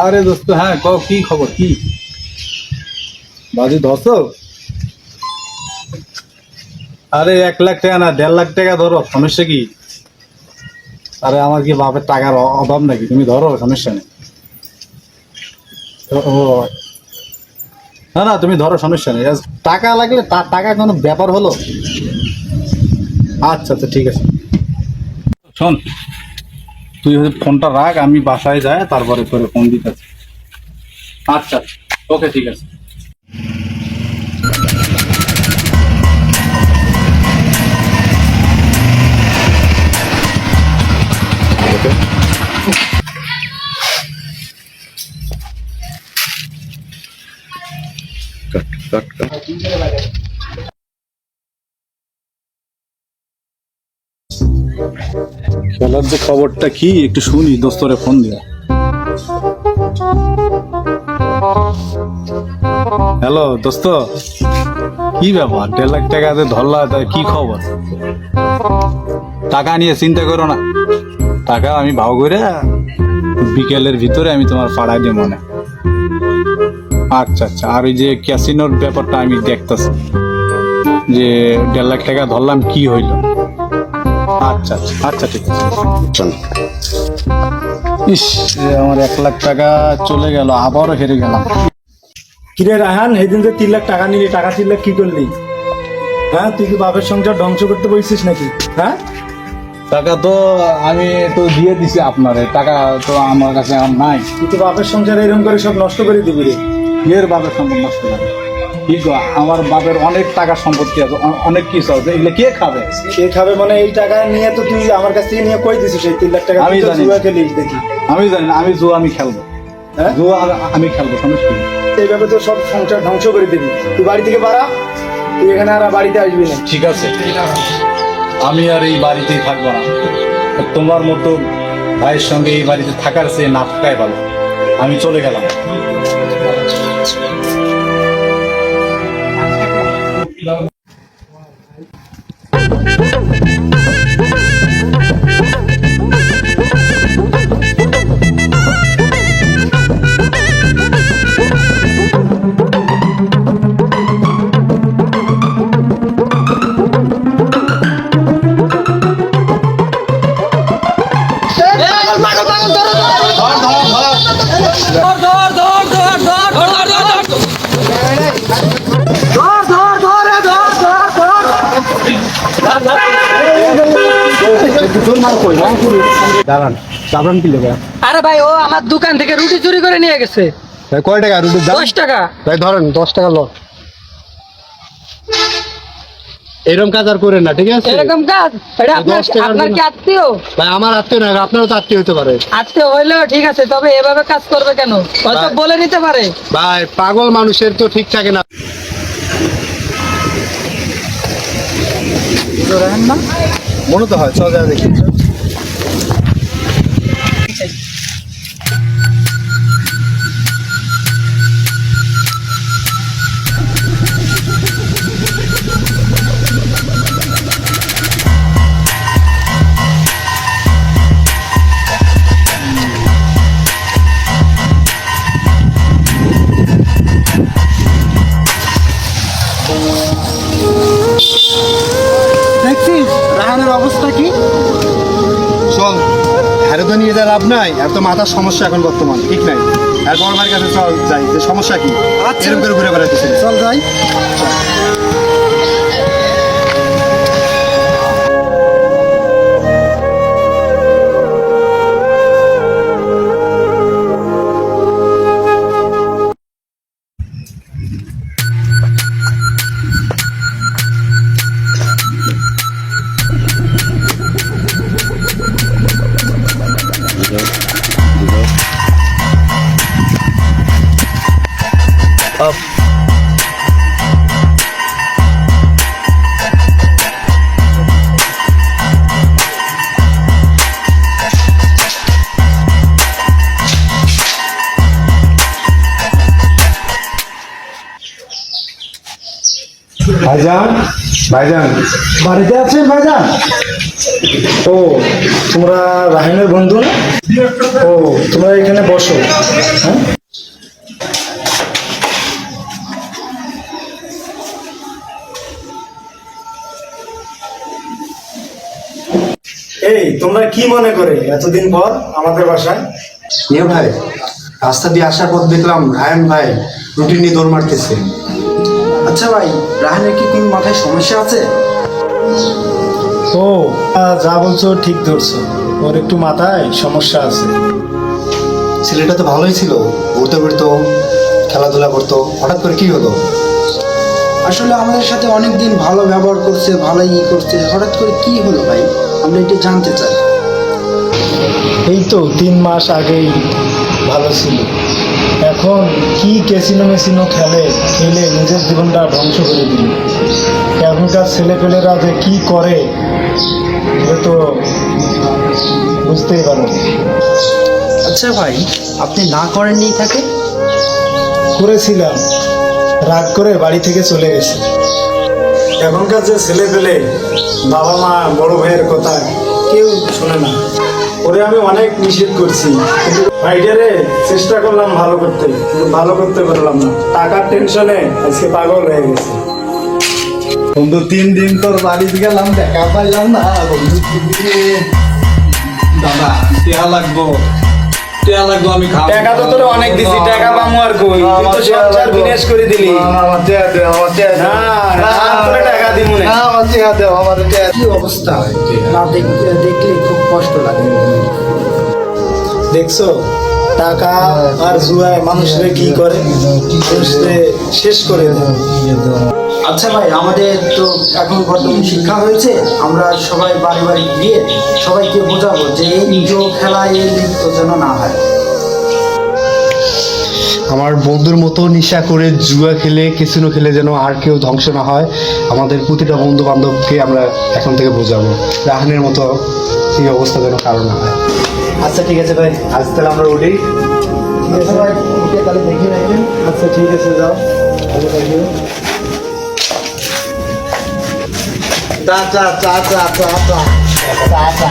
আরে দোস্ত, হ্যাঁ কি খবর? কি বাজি ধরছ? আরে 1 লাখ টাকা না, 1.5 লাখ টাকা ধরো, সমস্যা কি? আরে আমার কি বাপের টাকার অভাব নাকি? তুমি ধরো, সমস্যা নেই। ও, না না, তুমি ধরো, সমস্যা নেই। টাকা লাগলে টাকা কোনো ব্যাপার হলো? আচ্ছা আচ্ছা, ঠিক আছে। শোন, তুই ফোনটা রাখ, আমি বাসায় যাই, তারপরে তোর ফোন দিতে। আচ্ছা, ওকে, ঠিক আছে। খেলার যে খবরটা কি একটু শুনি, দোস্তরে ফোন দিয়া। হ্যালো দোস্ত, কি ব্যাপার? 1.5 লাখ টাকা ধরলা, কি খবর? টাকা নিয়ে চিন্তা করো না, টাকা আমি ভাও করে বিকেলের ভিতরে আমি তোমার পাড়ায় দিয়ে মনে। আচ্ছা আচ্ছা, আর ওই যে ক্যাসিনোর ব্যাপারটা আমি দেখতেছি, যে 1.5 লাখ টাকা ধরলাম, কি হইল? আচ্ছা আচ্ছা আচ্ছা, ঠিক আছে। ইস, আমার 1 লাখ টাকা চলে গেল, আবারও হেরে গেলাম। কিরে রায়হান, সেদিন যে 3 লাখ টাকা নিলি, টাকা 3 লাখ কি করলি? হ্যাঁ, তুই কি বাপের সংসার ধ্বংস করতে বলছিস নাকি? হ্যাঁ, টাকা তো আমি তো দিয়ে দিছি আপনারে, টাকা তো আমার কাছে এখন নাই। তুই তো বাপের সংসার এরকম করে সব নষ্ট করে দিবি রে। এর বাপের সম্পদ নষ্ট করে কি গো? আমার বাপের অনেক টাকা সম্পত্তি আছে, অনেক কিছু আছে, এগুলো কে খাবে? কে খাবে মানে? এই টাকা নিয়ে তো তুই আমার কাছ থেকে নিয়ে কই দিছিস এই 3 লাখ টাকা? আমি তুই তো জানি। জুয়া খেলিস দেখি। আমি জানি না, আমি জুয়া আমি খেলবো। হ্যাঁ, জুয়া আমি খেলবো, সমস্যা নেই। এইভাবে তো সব সংসার ধ্বংস করে দিবি। তুই বাড়ি থেকে বাড়া, তুই এখানে আর বাড়িতে আসবি না। ঠিক আছে, আমি আর এই বাড়িতেই থাকবো না। তোমার মতো ভাইয়ের সঙ্গে এই বাড়িতে থাকার চেয়ে না থাকাই ভালো। আমি চলে গেলাম। দাঁড়ান, দাঁড়ান, কি লেগে? আরে ভাই, ও আমার দোকান থেকে রুটি চুরি করে নিয়ে গেছে। কয় টাকা রুটির দাম? 10 টাকা। ভাই ধরেন, 10 টাকা লো। এরকম কাজ আর করেন না, ঠিক আছে? এরকম কাজ? এটা আপনার 10 টাকার আপনার জন্য- কি আত্মীয়? ভাই আমার আত্মীয় না, আপনারও তো আত্মীয় হতে পারে। আত্মীয় হইলেও ঠিক আছে, তবে এভাবে কাজ করবে কেন? হয়তো ভাই- বলে নিতে পারে। ভাই পাগল মানুষের তো ঠিক থাকে না। না মনে তো হয়, চল যা দেখি। দেখছিস রাহানের অবস্থা কি? চল, হ্যারে তো নিয়ে যা লাভ নাই, আর তো মাথার সমস্যা এখন বর্তমান ঠিক নাই। আর বড় ভাইয়ের কাছে চল যাই, যে সমস্যা কি এরকম করে ঘুরে বেড়াতেছে। চল যাই। ভাইজান, ভাইজান, বাড়িতে আছেন ভাইজান? ও, তোমরা রাহিমের বন্ধু না? ও, তোমরা এখানে বসো। হ্যাঁ, এই তোমরা কি মনে করে এতদিন পর আমাদের বাসায়? নিয়ে ভাই, রাস্তা দিয়ে আসার পর দেখলাম রায়ন ভাই রুটি নিয়ে দৌড় মারতেছে। আচ্ছা ভাই, রাহানের কি কোনো মাথায় সমস্যা আছে? ও, যা বলছো ঠিক ধরছো, ওর একটু মাথায় সমস্যা আছে। ছেলেটা তো ভালোই ছিল, ঘুরতে ঘুরতো, খেলাধুলা করতো, হঠাৎ করে কি হলো? আসলে আমাদের সাথে অনেক দিন ভালো ব্যবহার করছে, ভালোই করছে, হঠাৎ করে কি হলো ভাই, আমরা এটা জানতে চাই। এই তো 3 মাস আগেই ভালো ছিল, এখন কি ক্যাসিনো মেসিনো খেলে নিজের জীবনটা ধ্বংস করে দিল। এখনকার ছেলেপেলেরা যে কি করে এটা তো বুঝতেই পারো। আচ্ছা ভাই, আপনি না করেননি থাকে? করেছিলাম, রাগ করে বাড়ি থেকে চলে গেছে। এখনকার যে ছেলে পেলে বাবা মা বড় ভাইয়ের কথা কেউ শোনে না। ওরে আমি অনেক নিষেধ করছি, কিন্তু ভাইটারে চেষ্টা করলাম ভালো করতে, কিন্তু ভালো করতে পারলাম না। টাকার টেনশনে আজকে পাগল হয়ে গেছে। বন্ধু 3 দিন তোর বাড়িতে গেলাম, দেখা পাইলাম না বন্ধু। দাদা টেয়া লাগবো, আমি খাবো। টাকা তো তোর অনেক দিছি, টাকা পামু আর কই? তুই তো সংসার বিনাশ করে দিলি। আমার টেয়া দে, আমার টেয়া দে। না, আর তোরে টাকা দিমু না। আমার টেয়া দে, আমার টেয়া। কি অবস্থা, না দেখলে খুব কষ্ট লাগে। দেখছো টাকা আর জুয়ায় মানুষরে কি করে, মানুষরে শেষ করে দেয়। আচ্ছা ভাই, আমাদের তো এখন বর্তমান শিক্ষা হয়েছে, আমরা সবাই বাড়ি বাড়ি গিয়ে সবাইকে বোঝাবো যে এই জো খেলা, এই লিপ্ত যেন না হয়। আমার বন্ধুর মতো নেশা করে জুয়া খেলে, ক্যাসিনো খেলে যেন আর কেউ ধ্বংস না হয়। আমাদের প্রতিটা বন্ধু বান্ধবকে আমরা এখন থেকে বোঝাবো, রাহানের মতো এই অবস্থা যেন কারো না হয়। আচ্ছা ঠিক আছে ভাই, আজ তাহলে আমরা উঠি। আচ্ছা ভাই, ওকে তাহলে দেখে রাখবেন। আচ্ছা ঠিক আছে, যাও। ভালো থাকিও। চা চা চা চা চা চা চা চা